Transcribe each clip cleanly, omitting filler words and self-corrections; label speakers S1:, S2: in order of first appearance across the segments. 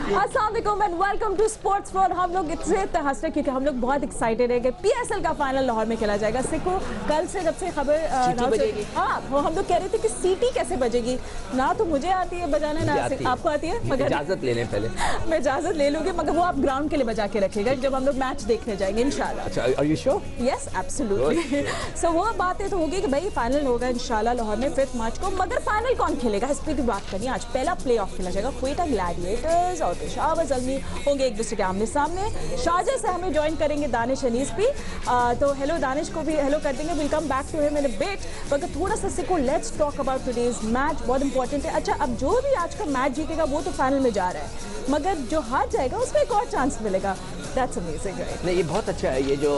S1: अस्सलाम वालेकुम and welcome to sports floor. हम लोग इतने हंस रहे क्योंकि हम लोग बहुत एक्साइटेड है कि पीएसएल का फाइनल लाहौर में खेला जाएगा। सिको कल से जब से खबर हाँ वो हम लोग कह रहे थे कि सीटी कैसे बजेगी, ना तो मुझे आती है बजाना ना आपको आती है, मगर
S2: इजाजत ले लें पहले।
S1: मैं इजाजत ले लूंगी, मगर वो आप ग्राउंड के लिए बजा के रखिएगा जब हम लोग मैच देखने जाएंगे इंशाल्लाह।
S2: अच्छा, are you sure?
S1: Yes absolutely. So वो बातें तो होगी कि भाई फाइनल होगा इंशाल्लाह लाहौर में 5 मार्च को, मगर फाइनल कौन खेलेगा इस पर भी बात करनी है। आज पहला प्ले ऑफ खेला जाएगा, क्वेटा ग्लैडिएटर्स और पेशावर ज़ल्मी होंगे एक दूसरे के आमने सामने। शारजा से हमें ज्वाइन करेंगे दानिश अनीस भी, तो हेलो दानिश को भी हेलो कर देंगे, will come back to him in a bit. मगर थोड़ा सा सिको let's talk about today's match, बहुत इंपॉर्टेंट है। अच्छा, अब जो भी आज का मैच जीतेगा वो तो फाइनल में जा रहा है, मगर जो हार जाएगा उसमें एक और चांस मिलेगा। That's amazing, right?
S2: नहीं, ये बहुत अच्छा है। ये जो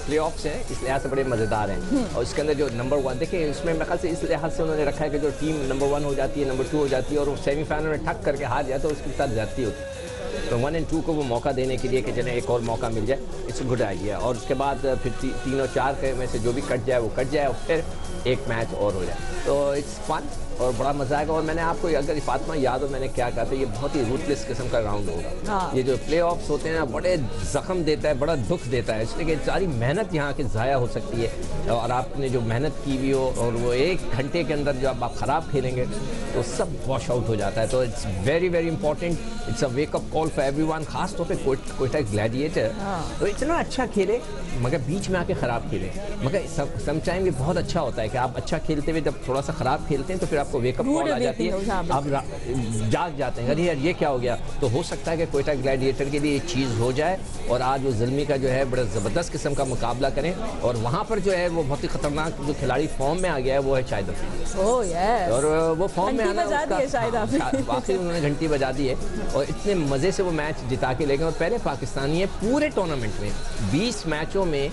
S2: प्ले ऑफ्स हैं इस लिहाज से बड़े मज़ेदार हैं और इसके अंदर जो नंबर 1 देखिए, इसमें मेरे ख्याल से इस लिहाज से उन्होंने रखा है कि जो टीम नंबर 1 हो जाती है, नंबर 2 हो जाती है और वो सेमीफाइनल में ठक करके हार जाए तो उसके साथ जाती होती है। तो 1 और 2 को वो मौका देने के लिए कि जिन्हें एक और मौका मिल जाए, इट्स गुड आइडिया। और उसके बाद फिर 3 और 4 के में से जो भी कट जाए वो कट जाए और फिर एक मैच और हो जाए, तो इट्स फन और बड़ा मजा आएगा। और मैंने आपको अगर फातिमा याद हो मैंने क्या कहा था, ये बहुत ही रूथलेस किस्म का राउंड होगा।
S1: हाँ।
S2: ये जो प्ले ऑफ्स होते हैं ना, बड़े जख्म देता है, बड़ा दुख देता है, इसलिए कि सारी मेहनत यहाँ के ज़ाया हो सकती है और आपने जो मेहनत की भी हो और वो 1 घंटे के अंदर जब आप ख़राब खेलेंगे तो सब वॉश आउट हो जाता है। तो it's very very important, it's a wake up call for everyone, खास तौर पे कोयटा ग्लैडिएटर। तो इतना अच्छा खेले मगर बीच में आके ख़राब खेले, मगर सम टाइम ये बहुत अच्छा होता है कि आप अच्छा खेलते हुए जब थोड़ा सा ख़राब खेलते हैं तो फिर आपको वेकअप कॉल आ जाती है, आप जाग जाते हैं, अरे यार ये क्या हो गया। तो हो सकता है कि कोयटा ग्लैडिएटर के लिए ये चीज़ हो जाए और आज वो ज़ल्मी का जो है बड़ा ज़बरदस्त किस्म का मुकाबला करें। और वहाँ पर जो है वो बहुत ही ख़तरनाक जो खिलाड़ी फॉर्म में आ गया है वो है शाहिद अफरीदी।
S1: और
S2: वो फॉर्म में आना
S1: वाकई
S2: उन्होंने घंटी बजा दी है और इतने मज़े से वो मैच जिता के ले गए। और पहले पाकिस्तानी है पूरे टूर्नामेंट में 20 मैचों में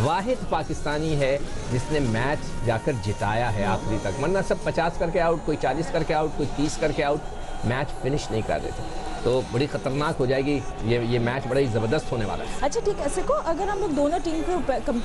S2: वाहिद पाकिस्तानी है जिसने मैच जाकर जिताया है आखिरी तक, वरना सब 50 करके आउट, कोई 40 करके आउट, कोई 30 करके आउट, मैच फिनिश नहीं कर रहे थे। तो बड़ी ख़तरनाक हो जाएगी ये मैच, बड़ा ही ज़बरदस्त होने वाला है।
S1: अच्छा ठीक है सिको, अगर हम लोग दोनों टीम को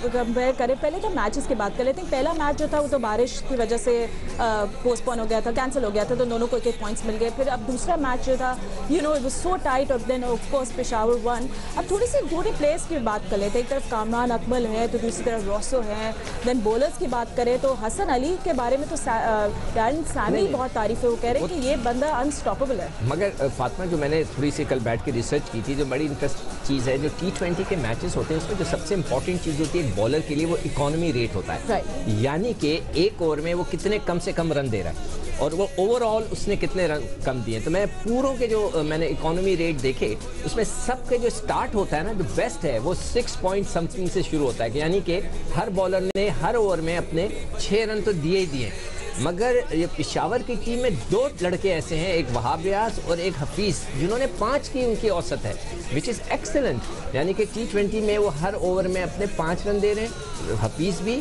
S1: कंपेयर करें, पहले तो मैचेस की बात कर लेते हैं। पहला मैच जो था वो तो बारिश की वजह से पोस्टपोन हो गया था, कैंसिल हो गया था, तो दोनों को 1-1 पॉइंट्स मिल गए। फिर अब दूसरा मैच जो था इट वाज सो टाइट और then of course Peshawar won. अब थोड़ी प्लेयर्स की बात कर लेते हैं। एक तरफ कामरान अकमल है तो दूसरी तरफ रॉसो है। देन बॉलर्स की बात करें तो हसन अली के बारे में तो सामी बहुत तारीफ है, वो कह रहे हैं कि ये बंदा अनस्टॉपेबल है।
S2: मगर फातिमा जो मैंने थोड़ी सी कल बैठ के रिसर्च की थी, जो बड़ी इंटरेस्टिंग चीज़ है, जो T20 के मैचेस होते हैं उसमें जो सबसे इंपॉर्टेंट चीज़ होती है बॉलर के लिए वो इकोनॉमी रेट होता है, यानी कि एक ओवर में वो कितने कम से कम रन दे रहा है और वो ओवरऑल उसने कितने रन कम दिए। तो मैं पूरों के जो मैंने इकोनॉमी रेट देखे उसमें सबके जो स्टार्ट होता है ना, जो बेस्ट है वो 6 पॉइंट समथिंग से शुरू होता है, यानी कि हर बॉलर ने हर ओवर में अपने 6 रन तो दिए ही दिए। मगर ये पेशावर की टीम में 2 लड़के ऐसे हैं, एक वहाब रियाज और एक हफीज़, जिन्होंने 5 की उनकी औसत है, विच इज़ एक्सेलेंट। यानी कि T20 में वो हर ओवर में अपने 5 रन दे रहे हैं, हफीज़ भी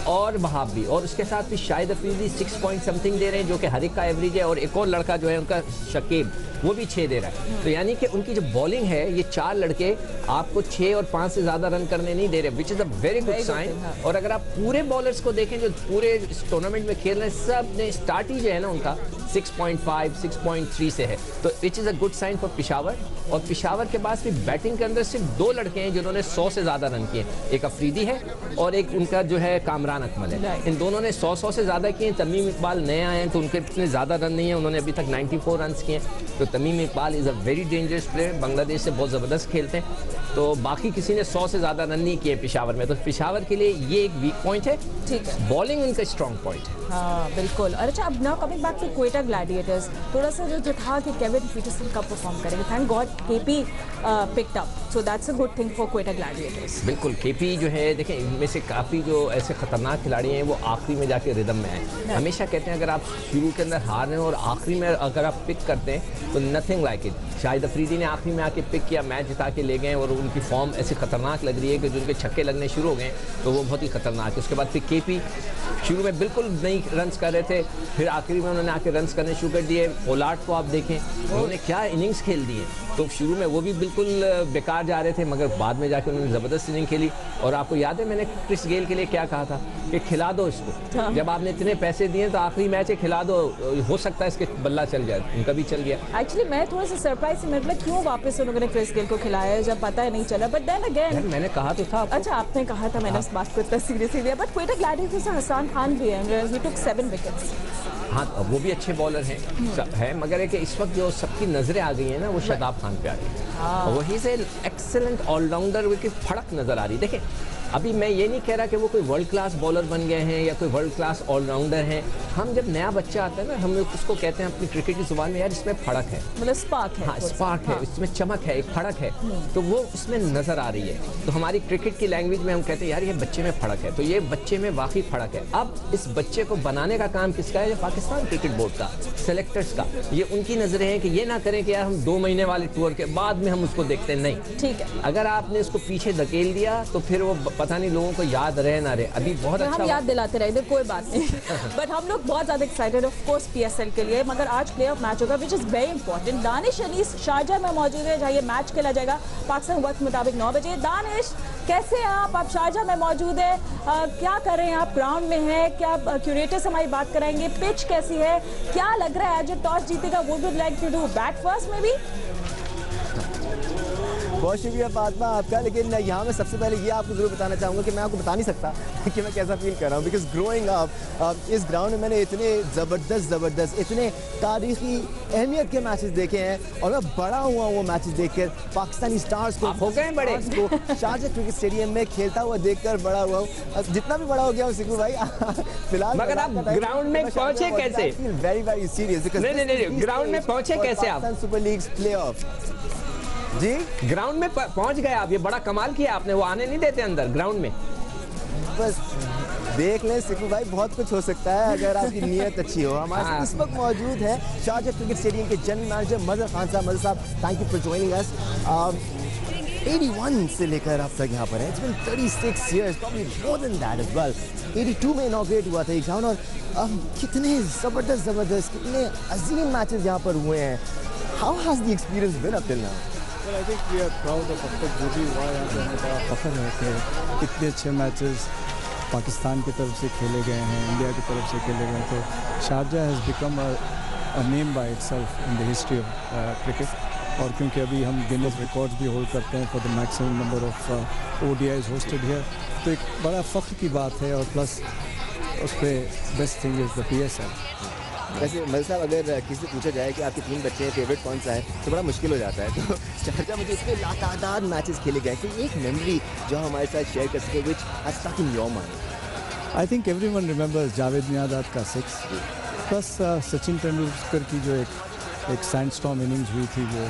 S2: और वहाब भी, और उसके साथ भी Shahid Afridi 6 point something they रहे हैं जो कि हर एक का एवरेज है, और एक और लड़का जो है उनका शकीब वो भी 6 दे रहा है। तो यानी कि उनकी जो बॉलिंग है ये 4 लड़के आपको 6 और 5 से ज़्यादा रन करने नहीं दे रहे, which is a very good sign. और अगर आप पूरे बॉलर्स को देखें जो पूरे इस टूर्नामेंट में खेल रहे हैं, सब ने स्टार्ट ही जो है ना उनका 6.5 6.3 से है, तो which is a good sign for Peshawar. और पेशावर के पास भी बैटिंग के अंदर सिर्फ 2 लड़के हैं जिन्होंने 100 से ज़्यादा रन किए, एक अफरीदी है और एक उनका जो है कामरान अकमल है। इन दोनों ने 100 से ज़्यादा किए। तमीम इकबाल नए आए हैं तो उनके इतने ज़्यादा रन नहीं है, उन्होंने अभी तक 94 रन किए। तो Tamim Iqbal is a very dangerous player, Bangladesh से बहुत ज़बरदस्त खेलते हैं। तो बाकी किसी ने 100 से ज़्यादा रन नहीं किए पेशावर में, तो पेशावर के लिए ये एक वीक पॉइंट है। ठीक है, बॉलिंग उनका स्ट्रॉन्ग पॉइंट है।
S1: हाँ बिल्कुल। और अच्छा, अब now coming back to Quetta Gladiators, थोड़ा सा जो था कि केविन पीटरसन कब परफॉर्म करेंगे, thank God KP picked up, so that's a good thing for Quetta Gladiators.
S2: बिल्कुल, केपी जो है देखें, इनमें से काफ़ी जो ऐसे खतरनाक खिलाड़ी हैं वो आखिरी में जाके रिदम में आए। हमेशा कहते हैं अगर आप शुरू के अंदर हार रहे हैं और आखिरी में अगर आप पिक करते हैं तो nothing like it. Shahid Afridi ने आखिरी में आके पिक किया, मैच जिता के ले गए और उनकी फॉर्म ऐसी खतरनाक लग रही है कि जो उनके छक्के लगने शुरू हो गए तो वो बहुत ही खतरनाक है। उसके बाद फिर केपी शुरू में बिल्कुल नहीं रन्स कर रहे थे, फिर आखिरी में उन्होंने आके रन्स करने शुरू कर दिए। पोलार्ड को आप देखें, उन्होंने क्या इनिंग्स खेल दी है। तो शुरू में वो भी बिल्कुल बेकार जा रहे थे, मगर बाद में जाकर उन्होंने ज़बरदस्त इनिंग खेली। और आपको याद है मैंने क्रिस गेल के लिए क्या कहा था कि खिला दो इसको,
S1: हाँ।
S2: जब आपने इतने पैसे दिए तो आखिरी मैच है खिला दो, हो सकता है इसके बल्ला चल जाए। उनका भी चल गया।
S1: एक्चुअली मैं थोड़ा सा सरप्राइज से मतलब क्यों वापस उन्होंने क्रिस गेल को खिलाया जब पता ही नहीं चला, बट देन अगेन
S2: मैंने कहा तो था आपको।
S1: अच्छा आपने कहा था, मैंने उस बात को इतना सीरियसली लिया। बट क्वेटा ग्लैडिएटर्स से हसन खान भी है, ही टुक 7 विकेट्स।
S2: हाँ वो भी अच्छे बॉलर हैं, मगर है कि इस वक्त जो सबकी नजरें आ गई हैं ना वो शादाब खान पे आ रही है। वही से एक्सेलेंट ऑलराउंडर की फड़क नजर आ रही है। देखिए अभी मैं ये नहीं कह रहा कि वो कोई वर्ल्ड क्लास बॉलर बन गए हैं या कोई वर्ल्ड क्लास ऑलराउंडर हैं। हम जब नया बच्चा आता है ना, हम उसको कहते हैं अपनी क्रिकेट की जुबान में, यार इसमें फड़क है,
S1: मतलब स्पार्क है।
S2: हाँ स्पार्क है, इसमें चमक है, एक फड़क है, तो वो उसमें नजर आ रही है। तो हमारी क्रिकेट की लैंग्वेज में हम कहते हैं यार ये बच्चे में फड़क है, तो ये बच्चे में वाकई फड़क है। अब इस बच्चे को बनाने का काम किसका है? पाकिस्तान क्रिकेट बोर्ड का, सेलेक्टर्स का। ये उनकी नजरें हैं कि ये ना करें कि यार हम 2 महीने वाले टूर के बाद में हम उसको देखते हैं, नहीं
S1: ठीक है।
S2: अगर आपने उसको पीछे धकेल दिया तो फिर वो पता नहीं लोगों को याद रहे ना रहे। अभी बहुत अच्छा
S1: हम याद दिलाते रहे, कोई बात नहीं। बट हम लोग बहुत ज्यादा एक्साइटेड ऑफ कोर्स पीएसएल के लिए, मगर आज प्ले ऑफ मैच होगा which is very important. Danish Anees Sharjah में मौजूद है जहाँ ये मैच खेला जाएगा पाकिस्तान वक्त मुताबिक 9 बजे। दानिश कैसे हैं आप शारजा में मौजूद है, क्या कर रहे हैं आप, ग्राउंड में है क्या? क्यूरेटर से हमारी बात कराएंगे, पिच कैसी है, क्या लग रहा है आज टॉस जीतेगा? Would like to do bat first में भी?
S3: बहुत शुक्रिया फातिमा आपका, लेकिन यहाँ मैं सबसे पहले ये आपको ज़रूर बताना चाहूँगा कि मैं आपको बता नहीं सकता कि मैं कैसा फील कर रहा हूँ, बिकॉज ग्रोइंग अप इस ग्राउंड में मैंने इतने ज़बरदस्त इतने तारीखी अहमियत के मैचेस देखे हैं, और मैं बड़ा हुआ वो मैचेस देखकर, पाकिस्तानी स्टार्स को
S2: हो गए बड़े
S3: को शारजा क्रिकेट स्टेडियम में खेलता हुआ देखकर बड़ा हुआ हूँ। जितना भी बड़ा हो गया हूँ सिकू भाई फिलहाल।
S2: मगर आप ग्राउंड में पहुँचे कैसे?
S3: Very serious.
S2: नहीं, ग्राउंड में पहुँचे कैसे आप?
S3: सुपर लीग प्ले ऑफ जी,
S2: ग्राउंड में पहुंच गए आप, ये बड़ा कमाल किया आपने। वो आने नहीं देते अंदर ग्राउंड में।
S3: बस देख लें सिकू भाई, बहुत कुछ हो सकता है अगर आपकी नीयत अच्छी हो। हमारे साथ इस वक्त मौजूद है शारजा क्रिकेट स्टेडियम के जनरल मैनेजर मजहर खान साहब। मजहर साहब, thank you for joining us. 81 से लेकर अब तक यहाँ पर है, it's been 36 years, probably more than that as well. 82 में इनॉग्रेट हुआ था ये ग्राउंड, और कितने ज़बरदस्त कितने अजीम मैचेस यहाँ पर हुए हैं। How has the experience been up till now?
S4: Well, I think we are proud of अब तक जो भी हुआ है, यहाँ पे हमें बड़ा फख्र है कि इतने अच्छे मैचेस पाकिस्तान की तरफ से खेले गए हैं, इंडिया की तरफ से खेले गए हैं। तो Sharjah has become a name by itself in the history of cricket. और क्योंकि अभी हम गिनीज रिकॉर्ड्स भी होल्ड करते हैं for the maximum number of ODIs hosted here, तो एक बड़ा फ़ख्र की बात है। और प्लस उस पर best thing is the PSL।
S3: वैसे मजहर साहब, अगर किसी से पूछा जाए कि आपके 3 बच्चे हैं, फेवरेट कौन सा है, तो बड़ा मुश्किल हो जाता है। तो शारजा में जो इतने लातादाद मैचेस खेले गए, कोई एक मेमोरी जो हमारे साथ शेयर कर सके which has stuck in your mind?
S4: I think everyone remembers Javed Miandad का 6, प्लस सचिन तेंदुलकर की जो एक सैंडस्टॉर्म इनिंग्स हुई थी वो,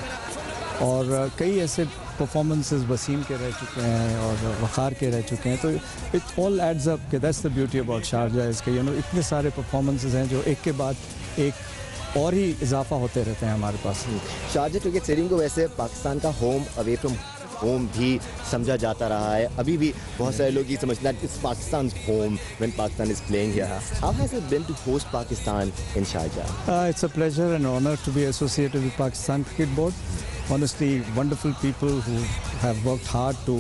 S4: और कई ऐसे परफॉर्मेंसेस वसीम के रह चुके हैं और वक़ार के रह चुके हैं। तो इट ऑल एड्स अप कि that's the beauty about Sharjah is के इतने सारे परफॉर्मेंसेस हैं जो एक के बाद एक और ही इजाफा होते रहते हैं हमारे पास।
S3: शारजा क्रिकेट स्टेडियम को वैसे पाकिस्तान का होम अवे फ्रॉम होम भी समझा जाता रहा है। अभी भी बहुत सारे लोग ये समझते हैं it's Pakistan home when Pakistan is playing here. How has it been to host Pakistan in Sharjah?
S4: It's a pleasure and honor to be associated with Pakistan Cricket Board. Honestly, wonderful people who have worked hard to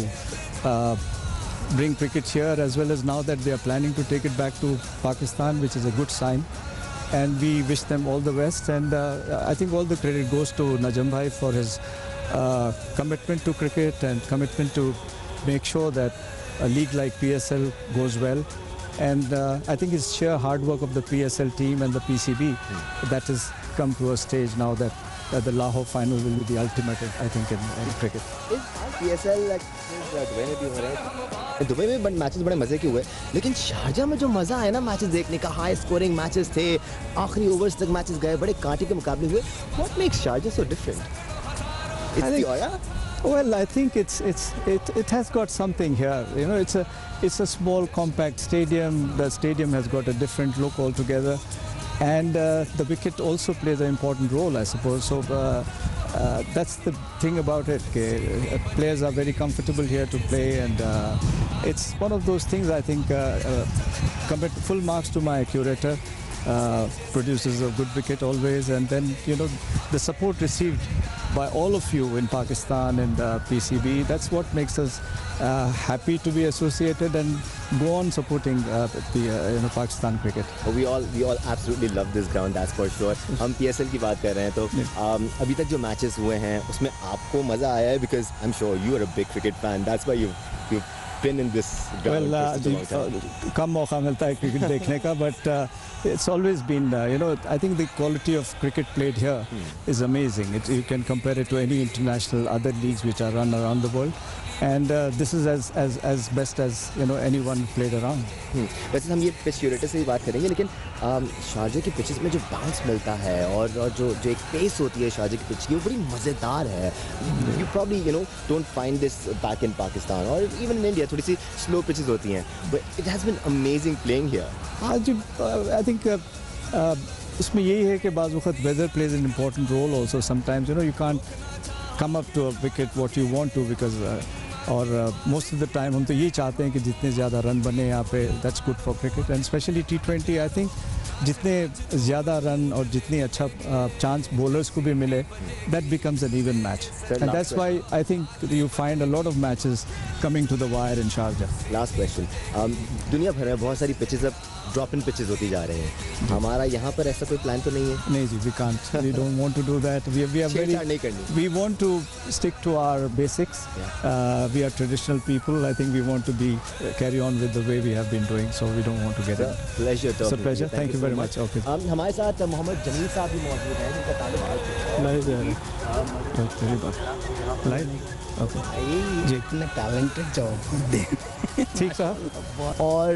S4: bring cricket here, as well as now that they are planning to take it back to Pakistan, which is a good sign. And we wish them all the best. And I think all the credit goes to Najam Bhai for his commitment to cricket and commitment to make sure that a league like PSL goes well. And I think it's sheer hard work of the PSL team and the PCB that has come to a stage now that the Lahore final will be the ultimate, I think, in cricket.
S3: PSL Dubai में भी हो रहे हैं, Dubai में matches बड़े मज़े के हुए, लेकिन शारजा में जो मज़ा आया ना मैचेस देखने का, हाई स्कोरिंग मैचेस थे, आखिरी ओवर्स तक मैचेस गए, बड़े कांटे के मुकाबले हुए। What makes Sharjah so different? It's the oil?
S4: Well, I think it has got something here. It's a small, compact stadium. The stadium has got a different look altogether, and the wicket also plays an important role, I suppose. So that's the thing about it. Players are very comfortable here to play, and it's one of those things. I think full marks to my curator. Produces a good wicket always, and then the support received by all of you in Pakistan and PCB. That's what makes us happy to be associated and go on supporting Pakistan cricket.
S3: We all absolutely love this ground, that's for sure. हम PSL की बात कर रहे हैं तो अभी तक जो मैचेस हुए हैं उसमें आपको मज़ा आया है? Because I'm sure you are a big cricket fan. That's why you've been in this ground.
S4: Well, कम मौका मिलता है क्रिकेट देखने का, but it's always been, I think the quality of cricket played here is amazing. You can compare it to any international other leagues which are run around the world. And this is as best as anyone played around.
S3: वैसे हम ये pitch curator से ही बात करेंगे, लेकिन Sharjah की pitches में जो बाउंस मिलता है और जो एक पेस होती है शारजा की पिच की, वो बड़ी मज़ेदार है. You probably don't find this back in Pakistan or even in India. थोड़ी सी स्लो पिचेस होती हैं, but it has been amazing playing here.
S4: I think उसमें यही है कि बाज़ वक़्त weather plays an important role also. Sometimes you can't come up to a wicket what you want to because और मोस्ट ऑफ द टाइम हम तो ये चाहते हैं कि जितने ज़्यादा रन बने यहाँ पे, that's good for cricket and specially T20. I think जितने ज़्यादा रन और जितनी अच्छा चांस बॉलर्स को भी मिले, that becomes an even match and that's why I think you find a lot of matches coming to the wire in Sharjah.
S3: Last question, दुनिया भर में बहुत सारी पिचेस अब ड्रॉप इन पिचेस होती जा रहे हैं. हमारा यहाँ पर ऐसा कोई प्लान तो नहीं है?
S4: नहीं जी, we can't, we don't want to do that. We are very,
S3: नहीं करनी.
S4: We want to stick to our basics. We are traditional people. I think we want to be carry on with the way we have been doing, so we don't want to get it. Pleasure. Thank you very much. Okay,
S3: हमारे साथ मोहम्मद जमील साहब भी मौजूद हैं जिनका ताल्लुक
S4: live okay
S5: जी, इतने talented job
S4: ठीक साहब.
S3: और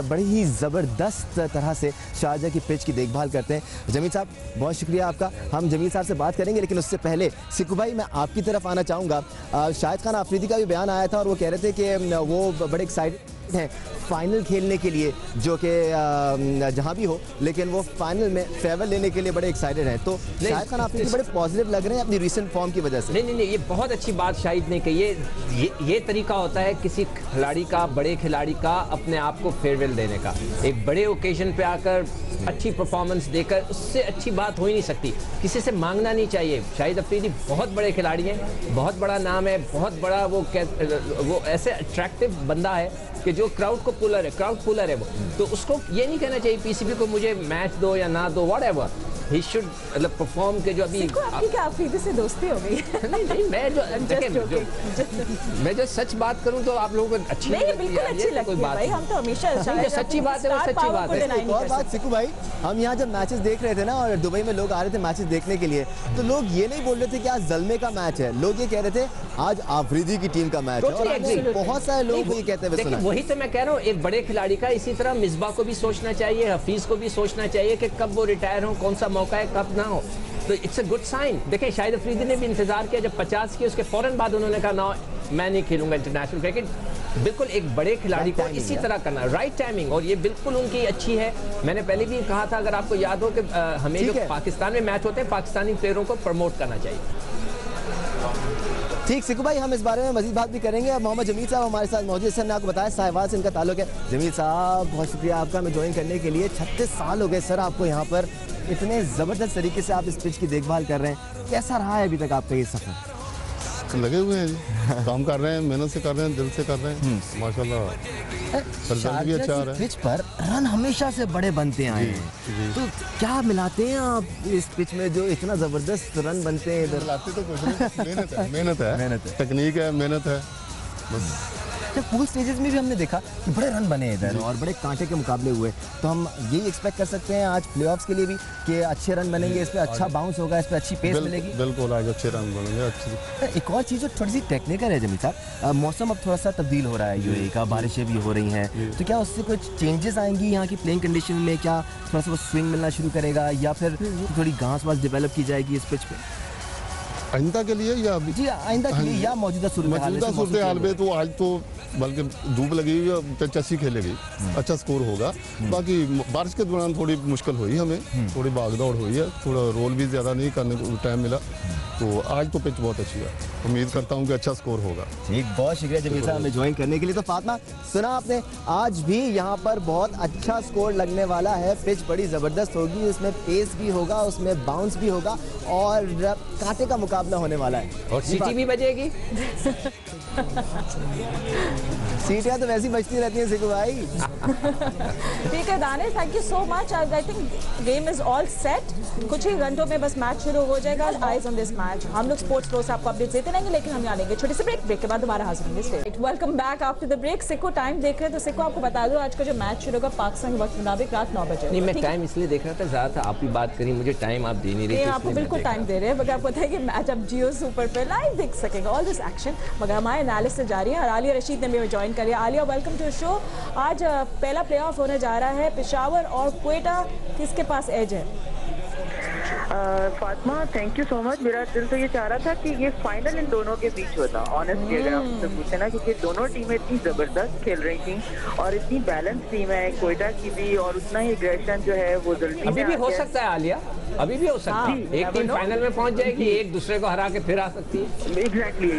S3: बड़ी ही ज़बरदस्त तरह से शारजा की पिच की देखभाल करते हैं. जमील साहब, बहुत शुक्रिया आपका. हम जमील साहब से बात करेंगे, लेकिन उससे पहले सिक्कू भाई, मैं आपकी तरफ आना चाहूँगा. शाहिद खान आफरीदी का भी बयान आया था और वो कह रहे थे कि वो बड़े एक्साइटेड हैं फाइनल खेलने के लिए, जो कि जहाँ भी हो, लेकिन वो फाइनल में फेवर लेने के लिए बड़े एक्साइटेड हैं. तो शाहिद खान आफरीदी बड़े पॉजिटिव लग रहे हैं अपनी रीसेंट फॉर्म की वजह से.
S2: नहीं, ये बहुत अच्छी बात शाहिद ने कही है. ये तरीका होता है किसी खिलाड़ी का, बड़े खिलाड़ी का, अपने आप को फेयरवेल देने का. एक बड़े ओकेजन पे आकर अच्छी परफॉर्मेंस देकर, उससे अच्छी बात हो ही नहीं सकती. किसी से मांगना नहीं चाहिए. शाहिद अफरीदी बहुत बड़े खिलाड़ी हैं, बहुत बड़ा नाम है, बहुत बड़ा वो ऐसे अट्रैक्टिव बंदा है कि जो क्राउड पुलर है वो. तो उसको ये नहीं कहना चाहिए पीसीबी को मुझे मैच दो या ना दो, व्हाटएवर. ही शुड मतलब परफॉर्म के जो अभी
S1: आपकी क्या आफरीदी से दोस्ती हो गई?
S2: नहीं, मैं जो सच बात करूं तो आप लोगों को अच्छी
S1: नहीं, बिल्कुल अच्छी लगती है भाई. हम तो हमेशा
S2: सच्ची बात है, वो सच्ची बात है.
S3: और बात सिक्कू भाई, हम यहाँ जब मैचेस देख रहे थे ना, और दुबई में लोग आ रहे थे मैचेस देखने के लिए, तो लोग ये नहीं बोल रहे थे कि आज जल्मे का मैच है. लोग ये कह रहे थे आज आफरीदी की टीम का मैच है. और बहुत सारे लोग ये कहते हैं.
S2: वही तो मैं कह रहा हूँ, एक बड़े खिलाड़ी का इसी तरह मिसबा को भी सोचना चाहिए, हफीज को भी सोचना चाहिए कि कब वो रिटायर हो, कौन सा मौका है, कब ना हो. तो इट्स अ गुड साइन. देखिए शाहिद अफरीदी ने भी इंतजार किया, जब 50 किए उसके फौरन बाद उन्होंने कहा ना मैं नहीं खेलूंगा इंटरनेशनल क्रिकेट. बिल्कुल एक बड़े खिलाड़ी को इसी तरह करना, राइट टाइमिंग, और ये बिल्कुल उनकी अच्छी है. मैंने पहले भी कहा था, अगर आपको याद हो कि हमें जो पाकिस्तान में मैच होते हैं, पाकिस्तानी प्लेयरों को प्रमोट करना चाहिए.
S3: ठीक सिक्कू भाई, हम इस बारे में मजीद बात भी करेंगे. अब मोहम्मद जमील साहब हमारे साथ मौजूद. सर ने आपको बताया साहिवाल से इनका ताल्लुक है. जमील साहब, बहुत शुक्रिया आपका हमें ज्वाइन करने के लिए. 36 साल हो गए सर आपको यहाँ पर. इतने ज़बरदस्त तरीके से आप इस पिच की देखभाल कर रहे हैं. कैसा रहा है अभी तक आपका ये सफ़र?
S6: लगे हुए हैं जी, काम कर रहे हैं, मेहनत से कर रहे हैं, दिल से कर रहे हैं. माशाल्लाह रिजल्ट भी अच्छा आ रहा है.
S3: पिच पर रन हमेशा से बड़े बनते आए हैं, तो क्या मिलाते हैं आप इस पिच में जो इतना ज़बरदस्त रन बनते हैं? इधर
S6: मिलाते तो कुछ नहीं, मेहनत है, टेक्निक है, मेहनत है बस.
S3: पूल स्टेजेस में भी हमने देखा कि बड़े रन बने इधर और बड़े कांटे के मुकाबले हुए. तो हम यही एक्सपेक्ट कर सकते हैं आज प्लेऑफ्स के लिए भी कि अच्छे रन बनेंगे, इस पे अच्छा बाउंस होगा, इस पे अच्छी पेस मिलेगी.
S6: बिल्कुल, आज अच्छे रन बनेंगे. अच्छी
S3: एक और चीज़ जो थोड़ी सी टेक्निकल है जमील साहब, मौसम अब थोड़ा सा तब्दील हो रहा है, यूएई का, बारिशें भी हो रही हैं, तो क्या उससे कुछ चेंजेस आएंगी यहाँ की प्लेइंग कंडीशन में? क्या थोड़ा सा वो स्विंग मिलना शुरू करेगा या फिर थोड़ी घास वास डेवलप की जाएगी इस पिच पे?
S6: आइंदा के लिए या अभी?
S3: जी आइंदा के लिए या मौजूदा
S6: सूरत हाल में तो आज तो बल्कि धूप लगी हुई है, पिच अच्छी खेलेगी, अच्छा स्कोर होगा। बाकी बारिश के दौरान थोड़ी मुश्किल हुई हमें, थोड़ी भागदौड़ हुई है, थोड़ा रोल भी ज़्यादा नहीं करने को टाइम मिला। तो आज तो पिच बहुत अच्छी है, उम्मीद करता हूँ कि अच्छा स्कोर होगा।
S3: ठीक, बहुत शुक्रिया जमील साहब हमें ज्वाइन करने के लिए। तो फातिमा, सुना आपने, आज भी यहाँ पर बहुत अच्छा स्कोर लगने वाला है। पिच बड़ी ज़बरदस्त होगी, उसमें पेस भी होगा, उसमें बाउंस भी होगा और कांटे का मुकाबला होने वाला है।
S2: और सीटी भी बजेगी।
S3: सीटियाँ तो वैसी बजती रहती हैं सिकू भाई।
S1: ठीक है Danish, thank you so much. I think game is all set. कुछ ही घंटों में बस मैच शुरू हो जाएगा। Eyes on this match. हम लोग स्पोर्ट्स फ्लो से आपको अपडेट देते रहेंगे, लेकिन हम यहाँ लेंगे छोटे से ब्रेक के बाद दोबारा हाजिर होंगे। Welcome back after the break. सिक्को टाइम देख रहे हैं तो सिक्को आपको बता दो आज का जो मैच शुरू होगा पाकिस्तान के वक्त मुताबिक रात 9 बजे।
S2: नहीं, मैं टाइम इसलिए देख रहा था, ज़्यादा आप ही बात करी, मुझे टाइम आप दे नहीं रहे।
S1: आपको बिल्कुल टाइम दे रहे हैं, मगर आपको पता है कि मैच अब जियो सुपर पे लाइव देख सकेंगे, ऑल दिस एक्शन। मगर हमारे एनालिसिस से जारी है और आलिया रशीद ने भी ज्वाइन करिए। Aliya, welcome to show. आज पहला प्ले ऑफ होने जा रहा है, पेशावर और क्वेटा, किसके पास एज है?
S7: Fatima, thank you so much. मेरा दिल तो ये चाह रहा था कि ये फाइनल इन दोनों के बीच होता, ऑनेस्टली अगर आप मुझसे पूछे ना, क्योंकि दोनों टीमें इतनी जबरदस्त खेल रही थी और इतनी बैलेंस टीम है क्वेटा की भी, और उतना ही एग्रेशन जो है वो जल्दी
S2: अभी भी हो सकता है आलिया, अभी भी हो सकता है। एक टीम फाइनल में पहुंच जाएगी, एक दूसरे को हरा के फिर आ सकती है।
S7: एग्जैक्टली,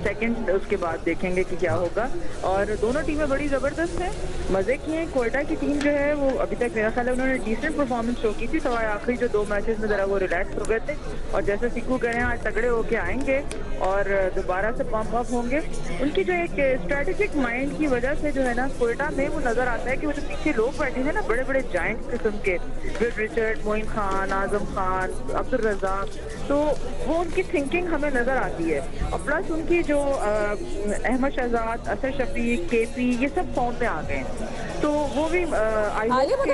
S7: सेकंड उसके बाद देखेंगे कि क्या होगा। और दोनों टीमें बड़ी जबरदस्त हैं, मजे की हैं। क्वेटा की टीम जो है वो अभी तक मेरा ख्याल है उन्होंने डिसेंट परफॉर्मेंस शो की थी, तो आखिरी जो 2 मैचेस में जरा वो रिलैक्स हो गए थे, और जैसे सिक्कू कह रहे हैं आज तगड़े होके आएंगे और दोबारा से पंप अप होंगे। उनकी जो एक स्ट्रेटेजिक माइंड की वजह से जो है ना, क्वेटा में वो नजर आता है कि वो जो पीछे लोग बैठे हैं ना, बड़े बड़े जायंट किस्म के, विल रिचर्ड, मोइन खान, आजम खान, अब्दुल रज़ाक, तो वो उनकी थिंकिंग हमें नजर आती है। और प्लस उनकी जो अहमद शहजाद, असर शफीक, केपी, ये सब फॉर्म में आ गए हैं, तो वो भी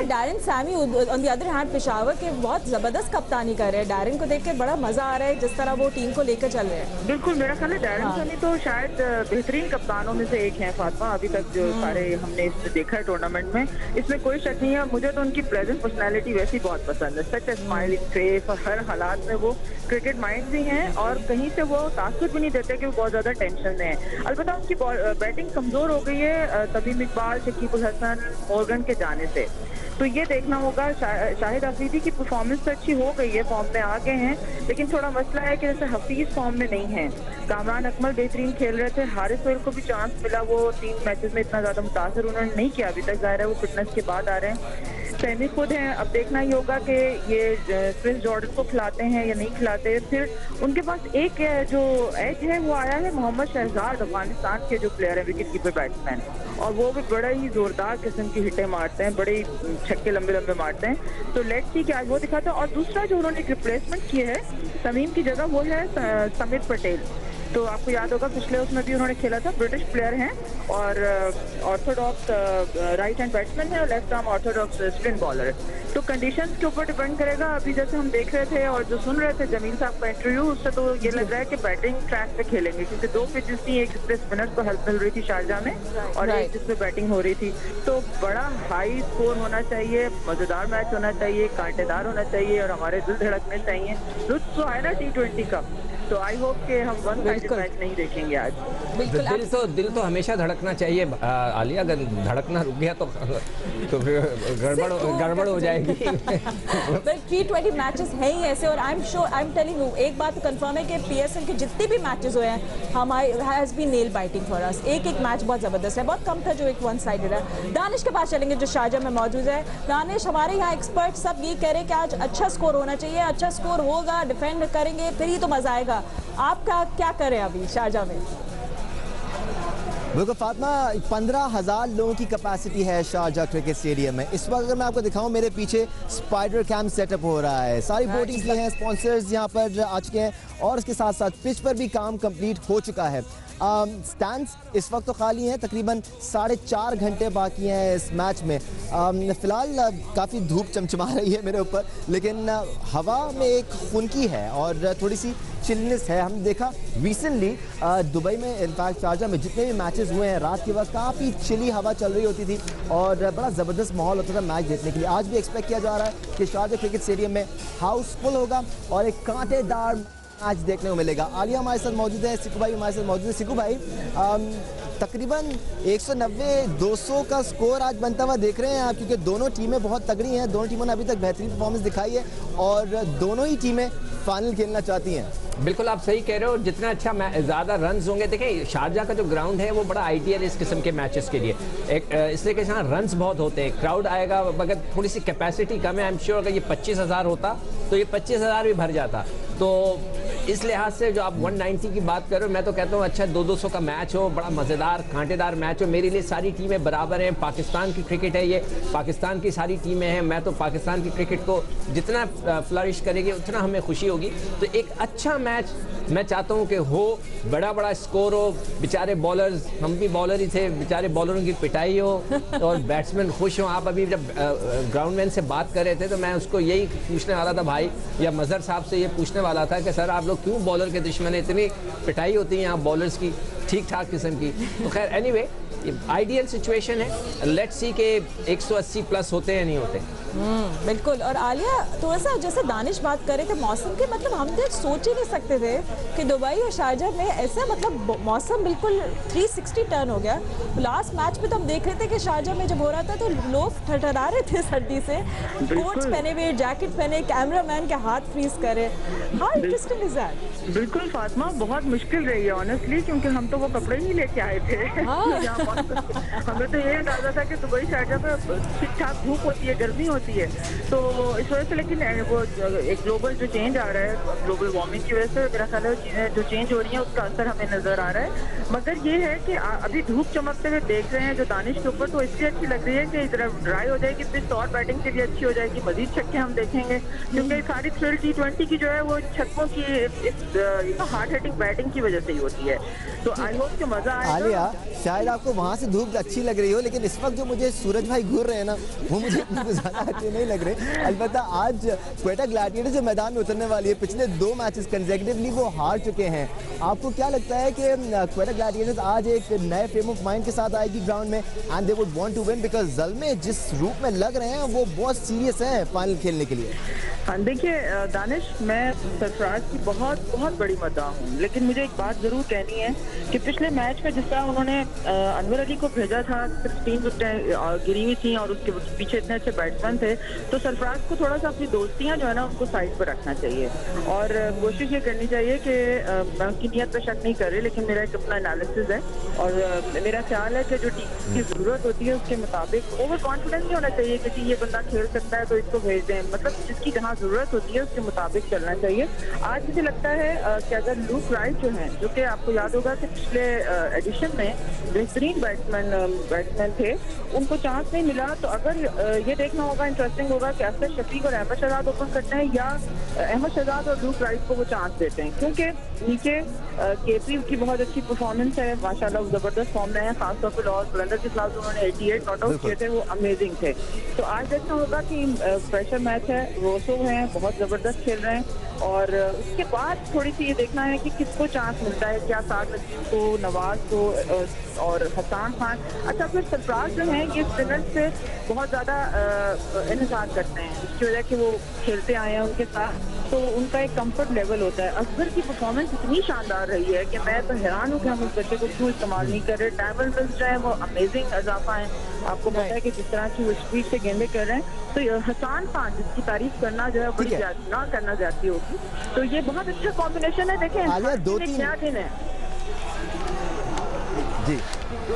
S1: Darren Sami on the other hand Peshawar के बहुत जबरदस्त कप्तानी कर रहे हैं। डैरन को देख के बड़ा मजा आ रहा है जिस तरह वो टीम को लेकर चल रहे हैं।
S7: बिल्कुल, मेरा ख्याल है डैरन सैमी तो शायद बेहतरीन कप्तानों में से एक है फातिमा, अभी तक जो सारे हमने इसमें देखा है टूर्नामेंट में, इसमें कोई शक नहीं है। मुझे तो उनकी प्रेजेंट पर्सनैलिटी वैसी बहुत पसंद है, सच ए स्माइलिंग फेस, और हर हालात में वो क्रिकेट माइंड भी हैं और कहीं से वो तासुर भी नहीं देते कि वो बहुत ज्यादा टेंशन में है। अलबत्ता उनकी बैटिंग कमजोर हो गई है तमीम इकबाल, शकीब उल हसन, मॉर्गन के जाने से, तो ये देखना होगा। शाहिद अफरीदी की परफॉर्मेंस तो अच्छी हो गई है, फॉर्म में आ गए हैं, लेकिन थोड़ा मसला है कि जैसे हफीज फॉर्म में नहीं है। कामरान अकमल बेहतरीन खेल रहे थे, हारिस सोहेल को भी चांस मिला, वो 3 मैचेस में इतना ज्यादा मुतासर उन्होंने नहीं किया अभी तक, जाहिर है वो फिटनेस के बाद आ रहे हैं। सैमी खुद हैं, अब देखना ही होगा कि ये क्रिस जॉर्डन को खिलाते हैं या नहीं खिलाते। फिर उनके पास एक जो एज है वो आया है मोहम्मद शहजाद, अफगानिस्तान के जो प्लेयर है, विकेट कीपर बैट्समैन, और वो भी बड़ा ही जोरदार किस्म की हिटें मारते हैं, बड़े छक्के लंबे लंबे मारते हैं। तो लेट्स सी कि आज वो दिखाता है। और दूसरा जो उन्होंने रिप्लेसमेंट किए है तमीम की जगह, वो है समीर पटेल। तो आपको याद होगा पिछले उसमें भी उन्होंने खेला था, ब्रिटिश प्लेयर हैं और ऑर्थोडॉक्स राइट हैंड बैट्समैन है और left arm Orthodox spin bowler. तो कंडीशंस के ऊपर डिपेंड करेगा। अभी जैसे हम देख रहे थे और जो सुन रहे थे जमील साहब का इंटरव्यू, उससे तो ये लग रहा है कि बैटिंग ट्रैक पे खेलेंगे, क्योंकि 2 पिचेस थी, एक जिसपे स्पिनर्स को हेल्प मिल रही थी शारजा में और एक जिसपे बैटिंग हो रही थी। तो बड़ा हाई स्कोर होना चाहिए, मजेदार मैच होना चाहिए, कांटेदार होना चाहिए और हमारे दिल धड़कने चाहिए। लुत्फ तो आए ना T20 का, तो आई होप कि हम वन साइडेड मैच नहीं देखेंगे आज।
S2: दिल तो हमेशा धड़कना चाहिए आलिया, अगर धड़कना रुक गया तो फिर गड़बड़ हो जाएगी।
S1: T20 मैचेस है ही ऐसे, और आई एम टेलिंग यू, एक बात कंफर्म है कि PSL के जितने भी मैचेस हुए हैं हमारे has been nail biting for us. एक मैच बहुत जबरदस्त है, बहुत कम था जो एक वन साइडेड है। दानिश के पास चलेंगे जो शारजा में मौजूद है। दानिश, हमारे यहाँ एक्सपर्ट सब ये कह रहे हैं कि आज अच्छा स्कोर होना चाहिए, अच्छा स्कोर होगा, डिफेंड करेंगे, फिर ही तो मजा आएगा। आपका क्या करें अभी शारजा में?
S3: बिल्कुल फातिमा, 15,000 लोगों की कैपेसिटी है शारजा क्रिकेट स्टेडियम में। इस वक्त अगर मैं आपको दिखाऊं, मेरे पीछे स्पाइडर कैंप सेटअप हो रहा है, सारी बोटिंग्स भी हैं, स्पॉन्सर्स यहाँ पर आ चुके हैं और इसके साथ साथ पिच पर भी काम कंप्लीट हो चुका है। स्टैंड्स इस वक्त तो खाली हैं, तकरीबन 4.5 घंटे बाकी हैं इस मैच में। फ़िलहाल काफ़ी धूप चमचमा रही है मेरे ऊपर, लेकिन हवा में एक खुनकी है और थोड़ी सी चिलनेस है। हमने देखा रिसेंटली दुबई में, इनफैक्ट शारजा में जितने भी मैचेस हुए हैं, रात के वक्त काफ़ी चिली हवा चल रही होती थी और बड़ा ज़बरदस्त माहौल होता था मैच देखने के लिए। आज भी एक्सपेक्ट किया जा रहा है कि शारजा क्रिकेट स्टेडियम में हाउसफुल होगा और एक कांटेदार आज देखने को मिलेगा। आलिया हमारे साथ मौजूद है, सिकू भाई हमारे साथ मौजूद है। सिकू भाई, तकरीबन 190-200 का स्कोर आज बनता हुआ देख रहे हैं आप, क्योंकि दोनों टीमें बहुत तगड़ी हैं, दोनों टीमों ने अभी तक बेहतरीन परफॉर्मेंस दिखाई है और दोनों ही टीमें फाइनल खेलना चाहती हैं।
S2: बिल्कुल आप सही कह रहे हो, जितना अच्छा ज़्यादा रन्स होंगे। देखिए शारजा का जो ग्राउंड है वो बड़ा आइडियल है इस किस्म के मैचेस के लिए, एक इसलिए कि यहाँ रन्स बहुत होते हैं, क्राउड आएगा, मगर थोड़ी सी कैपेसिटी कम है। आई एम श्योर अगर ये 25,000 होता तो ये 25,000 भी भर जाता। तो इस लिहाज से जो आप 190 की बात कर रहे हो, मैं तो कहता हूँ अच्छा 200 का मैच हो, बड़ा मज़ेदार कांटेदार मैच हो। मेरे लिए सारी टीमें बराबर हैं, पाकिस्तान की क्रिकेट है ये, पाकिस्तान की सारी टीमें हैं। मैं तो पाकिस्तान की क्रिकेट को जितना फ्लरिश करेगी उतना हमें खुशी होगी। तो एक अच्छा मैच मैं चाहता हूँ कि हो, बड़ा बड़ा स्कोर हो, बेचारे बॉलर्स, हम भी बॉलर ही थे, बेचारे बॉलरों की पिटाई हो और बैट्समैन खुश हों। आप अभी जब ग्राउंडमैन से बात कर रहे थे तो मैं उसको यही पूछने वाला था भाई, या मजहर साहब से ये पूछने वाला था कि सर आप लोग क्यों बॉलर के दुश्मन है, इतनी पिटाई होती है यहाँ बॉलर्स की ठीक ठाक किस्म की। तो खैर एनीवे आइडियल सिचुएशन है, लेट्स सी के 180 प्लस होते हैं नहीं होते।
S1: बिल्कुल। और आलिया थोड़ा सा जैसे दानिश बात कर रहे थे मौसम के, मतलब हम तो सोच ही नहीं सकते थे कि दुबई और शारजा में ऐसा मतलब मौसम बिल्कुल 360 टर्न हो गया। लास्ट मैच में तो हम देख रहे थे कि शारजा में जब हो रहा था तो लोग ठठरा रहे थे सर्दी से, कोट्स पहने हुए, जैकेट पहने, कैमरामैन के हाथ फ्रीज करे। How interesting is that?
S7: बिल्कुल फातिमा, बहुत मुश्किल रही है ऑनेस्टली, क्योंकि हम तो वो कपड़े ही लेके आए थे। हमें तो ये अंदाजा था कि दुबई शारजा में ठीक ठाक धूप होती है, गर्मी होती है, तो इस वजह से। लेकिन वो एक ग्लोबल जो चेंज आ रहा है, ग्लोबल वार्मिंग की वजह से मेरा ख्याल है चीज़ें जो चेंज हो रही हैं उसका असर हमें नजर आ रहा है। मगर ये है कि अभी धूप चमकते हुए देख रहे हैं जो दानिश के ऊपर, तो इसलिए अच्छी लग रही है कि इधर ड्राई हो जाएगी, पिच और बैटिंग के लिए अच्छी हो जाएगी, मजीद छक्के हम देखेंगे, क्योंकि सारी थ्रिल T20 की जो है वो छक्कों की हार्ड हिटिंग बैटिंग की वजह से ही होती है। तो आई होप कि मजा आएगा।
S3: आलिया, शायद आपको वहाँ से धूप अच्छी लग रही हो, लेकिन इस वक्त जो मुझे सूरज भाई घूर रहे हैं ना, वो मुझे ज़्यादा अच्छे नहीं लग रहे। अलबत्ता आज क्वेटा ग्लैडिएटर्स जो मैदान में उतरने वाली है, पिछले 2 मैचेस कंसेक्यूटिवली वो हार चुके हैं। आपको क्या लगता है कि क्वेटा ग्लैडिएटर्स आज एक नए फ्रेम ऑफ माइंड के साथ आएगी ग्राउंड में, and they would want to win, because Zalmi जिस रूप में लग रहे हैं वो बहुत सीरियस है फाइनल खेलने के लिए?
S7: हाँ देखिए दानिश, मैं सरफराज की बहुत बहुत बड़ी मद्दाह हूँ, लेकिन मुझे एक बात ज़रूर कहनी है कि पिछले मैच में जिस तरह उन्होंने अनवर अली को भेजा था, 16 विकेटें गिरी हुई थी और उसके पीछे इतने अच्छे बैट्समैन थे, तो सरफराज को थोड़ा सा अपनी दोस्तियाँ जो है ना उनको साइड पर रखना चाहिए और कोशिश ये करनी चाहिए कि मैं उसकी नीयत पर शक नहीं कर रही, लेकिन मेरा एक अपना एनालिसिस है और मेरा ख्याल है कि जो टीम की ज़रूरत होती है उसके मुताबिक ओवर कॉन्फिडेंस नहीं होना चाहिए कि ये बंदा खेल सकता है तो इसको भेज दें, मतलब जिसकी जहाँ ज़रूरत होती है उसके मुताबिक चलना चाहिए। आज मुझे लगता है कि अगर लूक राइट जो हैं, जो कि आपको याद होगा कि पिछले एडिशन में बेहतरीन बैट्समैन थे, उनको चांस नहीं मिला, तो अगर ये देखना होगा, इंटरेस्टिंग होगा कि असद शफीक और अहमद शहजाद ओपन करते हैं या अहमद शहजाद और लूक राइट को वो चांस देते हैं, क्योंकि नीचे केपी की बहुत अच्छी परफॉर्मेंस है, माशाल्लाह ज़बरदस्त फॉर्म में है, खासतौर पर लॉर्ड बुलंदर के खिलाफ उन्होंने 88 नॉट आउट किए थे, वो अमेजिंग थे। तो आज देखना होगा कि प्रेशर मैच है, रोसो हैं, बहुत ज़बरदस्त खेल रहे हैं और उसके बाद थोड़ी सी ये देखना है कि किसको चांस मिलता है, क्या साद नसीम को, नवाज को और हसान खान। अच्छा फिर सरफराज जो हैं ये स्पिनर से बहुत ज़्यादा इंतजार करते हैं, जिसकी वजह कि वो खेलते आए हैं उनके साथ, तो उनका एक कंफर्ट लेवल होता है। अजहर की परफॉर्मेंस इतनी शानदार रही है कि मैं तो हैरान हूँ कि हम उस बच्चे को क्यों इस्तेमाल नहीं कर रहे। डैमल मिल्स जो है वो अमेजिंग इजाफा है, आपको पता है कि जिस तरह की वो स्पीड से गेंदे कर रहे हैं, तो हसान खान जिसकी तारीफ करना जो है बड़ी ना करना चाहती होगी, तो ये बहुत अच्छा कॉम्बिनेशन है। देखें क्या दिन है
S3: जी,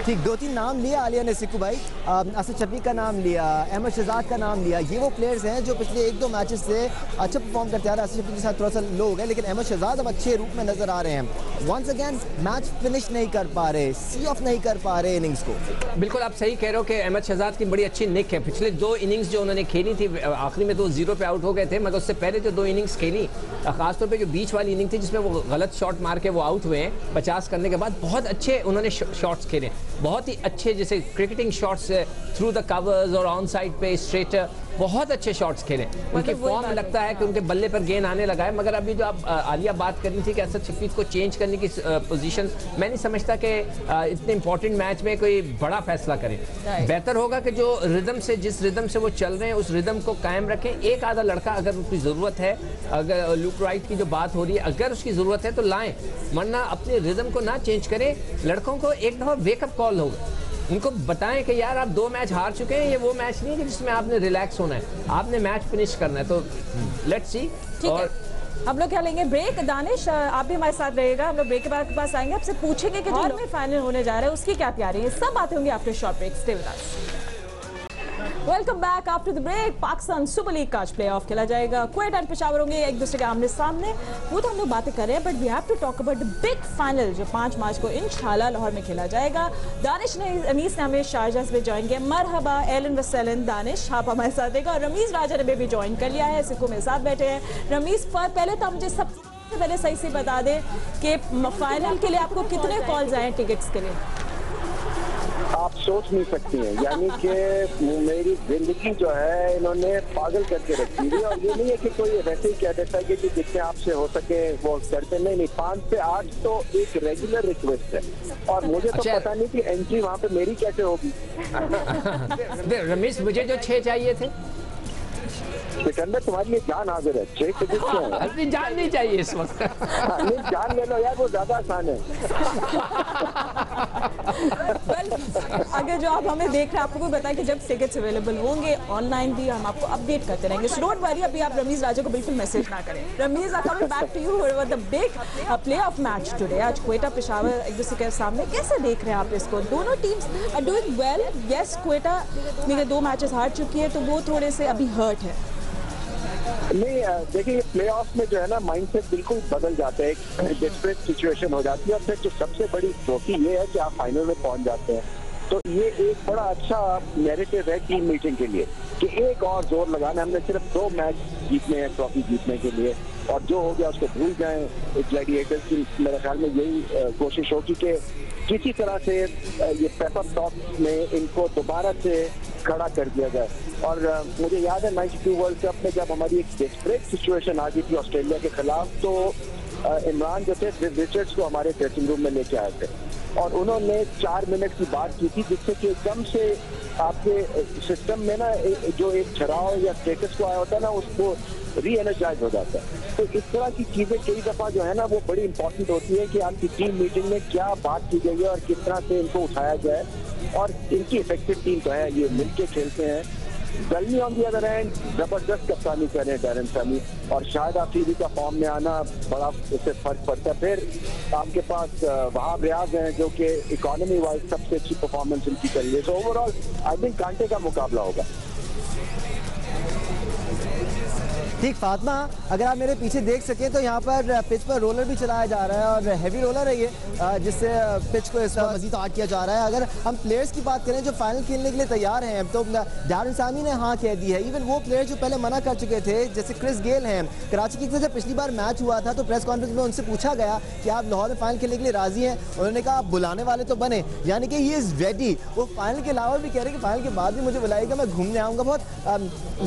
S3: ठीक 2-3 नाम लिए आलिया ने, सिक्कू भाई, असद शफीक का नाम लिया, अहमद शहजाद का नाम लिया, ये वो प्लेयर्स हैं जो पिछले 1-2 मैचेस से अच्छा परफॉर्म करते आ रहे हैं। असद शफीक के साथ थोड़ा सा लो हो गए, लेकिन अहमद शहजाद अब अच्छे रूप में नजर आ रहे हैं। वंस अगेन मैच फिनिश नहीं कर पा रहे, सी ऑफ नहीं कर पा रहे इनिंग्स को।
S2: बिल्कुल आप सही कह रहे हो कि अहमद शहजाद की बड़ी अच्छी निक है। पिछले 2 इनिंग्स जो उन्होंने खेली थी, आखिरी में तो 0 पे आउट हो गए थे, मगर उससे पहले जो 2 इनिंग्स खेली, खासतौर पर जो बीच वाली इनिंग थी जिसमें वो गलत शॉट मार के वो आउट हुए हैं 50 करने के बाद, बहुत अच्छे उन्होंने शॉट्स खेले, बहुत ही अच्छे जैसे cricketing shots through the covers और ऑन साइड पे स्ट्रेट, बहुत अच्छे शॉट्स खेले, उनकी फॉर्म लगता है कि उनके बल्ले पर गेंद आने लगा है। मगर अभी जो आप आलिया बात करनी थी कि असद शफीक को चेंज करने की पोजीशन, मैं नहीं समझता कि इतने इंपॉर्टेंट मैच में कोई बड़ा फैसला करें। बेहतर होगा कि जो रिदम से, जिस रिदम से वो चल रहे हैं उस रिदम को कायम रखें। एक आधा लड़का अगर उनकी ज़रूरत है, अगर लुक राइट की जो बात हो रही है, अगर उसकी ज़रूरत है तो लाएं, वरना अपने रिदम को ना चेंज करें। लड़कों को एक दफ़ा वेकअप कॉल होगा, उनको बताएं कि यार आप 2 मैच हार चुके हैं, ये वो मैच नहीं है जिसमें आपने रिलैक्स होना है, आपने मैच फिनिश करना है। तो लेट्स सी। और
S1: हम लोग क्या लेंगे ब्रेक। दानिश आप भी हमारे साथ रहेगा, हम लोग ब्रेक के बाद के पास आएंगे, आपसे पूछेंगे कि जो में फाइनल होने जा रहा है उसकी क्या तैयारी है। सब बातें होंगी after short break. Stay with us. Welcome back after the break. Pakistan super league का आज प्ले ऑफ खेला जाएगा। क्वेटा एंड पेशावर होंगे एक दूसरे के आमने सामने। वो तो हम लोग बातें कर रहे हैं, but we have to talk about the big final जो 5 मार्च को इंशाल्लाह लाहौर में खेला जाएगा। दानिश ने, अनीस ने हमें शारजाह से ज्वाइन किया। मरहबा एलन वसलन दानिश, आप हमारे साथ देगा। और रमीज राजा ने भी ज्वाइन कर लिया है, सिक्को मेरे साथ बैठे हैं। रमीज, पहले तो मुझे सबसे पहले सही से बता दें कि फाइनल के लिए आपको कितने कॉल्स आए टिकट्स के लिए?
S8: आप सोच नहीं सकती हैं, यानी कि मेरी जिंदगी जो है इन्होंने पागल करके रखी है। और ये नहीं है कि कोई वैसे ही कह देता है कि जितने आपसे हो सके वो करते, नहीं 5 से 8 तो एक रेगुलर रिक्वेस्ट है। और मुझे तो पता नहीं कि एंट्री वहाँ पे मेरी कैसे होगी।
S2: रमेश, मुझे जो 6 चाहिए थे।
S8: सिकंदर, तुम्हारे लिए जान हाजिर है। 6 टिकट क्या है?
S2: अभी जान नहीं चाहिए इस वक्त।
S8: नहीं, जान ले लो यार, वो ज्यादा आसान है।
S1: अगर जो आप हमें देख रहे हैं, आपको कोई बताए कि जब टिकट्स अवेलेबल होंगे ऑनलाइन भी हम आपको अपडेट करते रहेंगे। सो डोंट वरी, अभी आप रमीज राजा को बिल्कुल मैसेज ना करें। Ramiz, I coming back to you for the big play off match today. आज क्वेटा पेशावर एक दूसरे के सामने, कैसे देख रहे हैं आप इसको? दोनों teams are doing well. Yes, Quetta में 2 मैचेस हार चुकी है, तो वो थोड़े से अभी हर्ट है।
S8: नहीं, देखिए ये प्ले ऑफ में जो है ना माइंडसेट बिल्कुल बदल जाता है, एक डेस्परेट सिचुएशन हो जाती है। और फिर जो सबसे बड़ी ट्रॉफी ये है कि आप फाइनल में पहुंच जाते हैं। तो ये एक बड़ा अच्छा नैरेटिव है टीम मीटिंग के लिए कि एक और जोर लगाना। हमने सिर्फ 2 मैच जीतने हैं ट्रॉफी जीतने के लिए, और जो हो गया उसको भूल जाएं। ग्लैडिएटर्स की मेरे ख्याल में यही कोशिश होगी कि किसी तरह से ये पेपर टॉप में इनको दोबारा से खड़ा कर दिया जाए। और मुझे याद है 92 वर्ल्ड कप में जब हमारी एक डेस्परेट सिचुएशन आ गई थी ऑस्ट्रेलिया के खिलाफ, तो इमरान जो थे रिचर्ड्स को हमारे ड्रेसिंग रूम में लेके आए थे और उन्होंने 4 मिनट की बात की थी, जिससे कि एकदम से आपके सिस्टम में ना जो एक छराव या स्टेटस को आया होता है ना, उसको री एनर्जाइज हो जाता है। तो इस तरह की चीजें कई दफा जो है ना वो बड़ी इंपॉर्टेंट होती है कि आपकी टीम मीटिंग में क्या बात की गई है और किस तरह से इनको उठाया जाए। और इनकी इफेक्टिव टीम तो है, ये मिलके खेलते हैं। जल्मी ऑन दी अदर एंड जबरदस्त कप्तानी कर रहे हैं डैरन समी, और शायद आफरीदी का फॉर्म में आना बड़ा उससे फर्क पड़ता है। फिर आपके पास वहाब रियाज हैं जो कि इकोनॉमी वाइज सबसे अच्छी परफॉर्मेंस उनकी कर रही है। सो ओवरऑल आई थिंक कांटे का मुकाबला होगा।
S3: ठीक फातिमा, अगर आप मेरे पीछे देख सकें तो यहाँ पर पिच पर रोलर भी चलाया जा रहा है और हैवी रोलर है ये, जिससे पिच को इस बार मजीद आर्ट किया जा रहा है। अगर हम प्लेयर्स की बात करें जो फाइनल खेलने के लिए तैयार हैं, तो डैरन सामी ने हाँ कह दी है। इवन वो प्लेयर जो पहले मना कर चुके थे, जैसे क्रिस गेल हैं, कराची किंग्स से जब पिछली बार मैच हुआ था तो प्रेस कॉन्फ्रेंस में उनसे पूछा गया कि आप लाहौर में फाइनल खेलने के लिए राजी हैं। उन्होंने कहा आप बुलाने वाले तो बने, यानी कि ही इज़ रेडी। वो फाइनल के अलावा भी कह रहे हैं कि फाइनल के बाद भी मुझे बुलाएगा, मैं घूमने आऊँगा। बहुत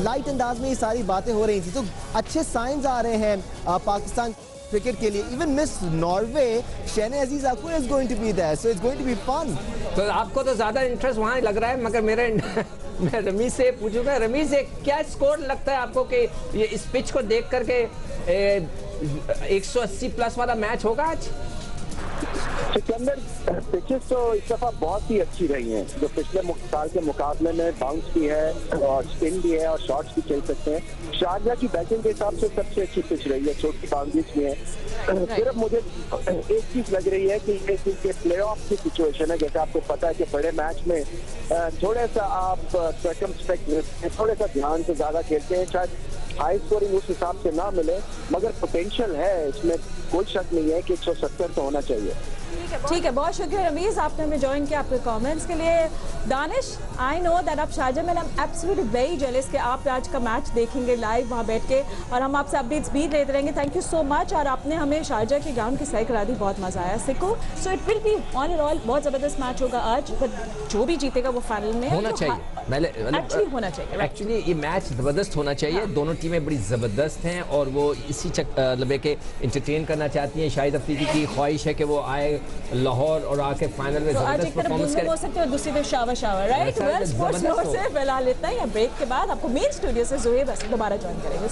S3: लाइट अंदाज में ये सारी बातें हो रही थी, तो अच्छे साइंस आ रहे हैं पाकिस्तान क्रिकेट के लिए। Even miss Norway Shehne Aziz Akbar is going to be there, so it's going to be fun.
S2: तो आपको तो ज्यादा इंटरेस्ट वहाँ लग रहा है, मगर मेरा मैं रमीज से पूछूंगा, रमीज से क्या स्कोर लगता है आपको कि ये इस पिच को देख करके 180 प्लस वाला मैच होगा आज?
S8: सिकंदर, पिचेस तो इस दफा बहुत ही अच्छी रही हैं, जो पिछले साल के मुकाबले में बाउंस भी है और स्पिन भी है और शॉट्स भी खेल सकते हैं। शारजाह की बैटिंग के हिसाब से सबसे अच्छी पिच रही है, छोटी बाउंड्रीज भी है। सिर्फ मुझे एक चीज लग रही है कि ये प्ले ऑफ की सिचुएशन है। जैसे आपको पता है कि बड़े मैच में थोड़ा सा आप सर्कमस्पेक्ट, थोड़े सा ध्यान से ज्यादा खेलते हैं। शायद हाई स्कोरिंग उस हिसाब से ना मिले, मगर पोटेंशियल है इसमें, कोई शक नहीं है कि 170 तो होना चाहिए।
S1: ठीक है, बहुत शुक्रिया रमीज, आपने हमें ज्वाइन किया, आपके कमेंट्स के लिए। दानिश, आई नो दैट आप शारजा में, I am absolutely very jealous कि आप आज का मैच देखेंगे लाइव वहाँ बैठ के, और हम आपसे अपडेट्स भी लेते रहेंगे। थैंक यू सो मच, और आपने हमें शारजा के ग्राउंड की सैर करा दी, बहुत मजा आया सिको। So it will be on and all बहुत जबरदस्त मैच होगा आज, बट जो भी जीतेगा वो फाइनल में
S2: होना चाहिए,
S1: एक्चुअली होना चाहिए।
S2: एक्चुअली ये मैच जबरदस्त होना चाहिए, दोनों टीमें बड़ी जबरदस्त हैं और वो इसी मतलब के इंटरटेन करना चाहती हैं। शाहिद अफरीदी की ख्वाहिश है कि वो आए लाहौर और आके फाइनल में जबरदस्त परफॉर्मेंस करे।
S1: हो सकते हो, दूसरी तरफ shower, right? Well, sports floor से फिलहाल इतना ही। ब्रेक के बाद आपको मेन स्टूडियो से ज़ोहेब हसन दोबारा ज्वाइन करेंगे।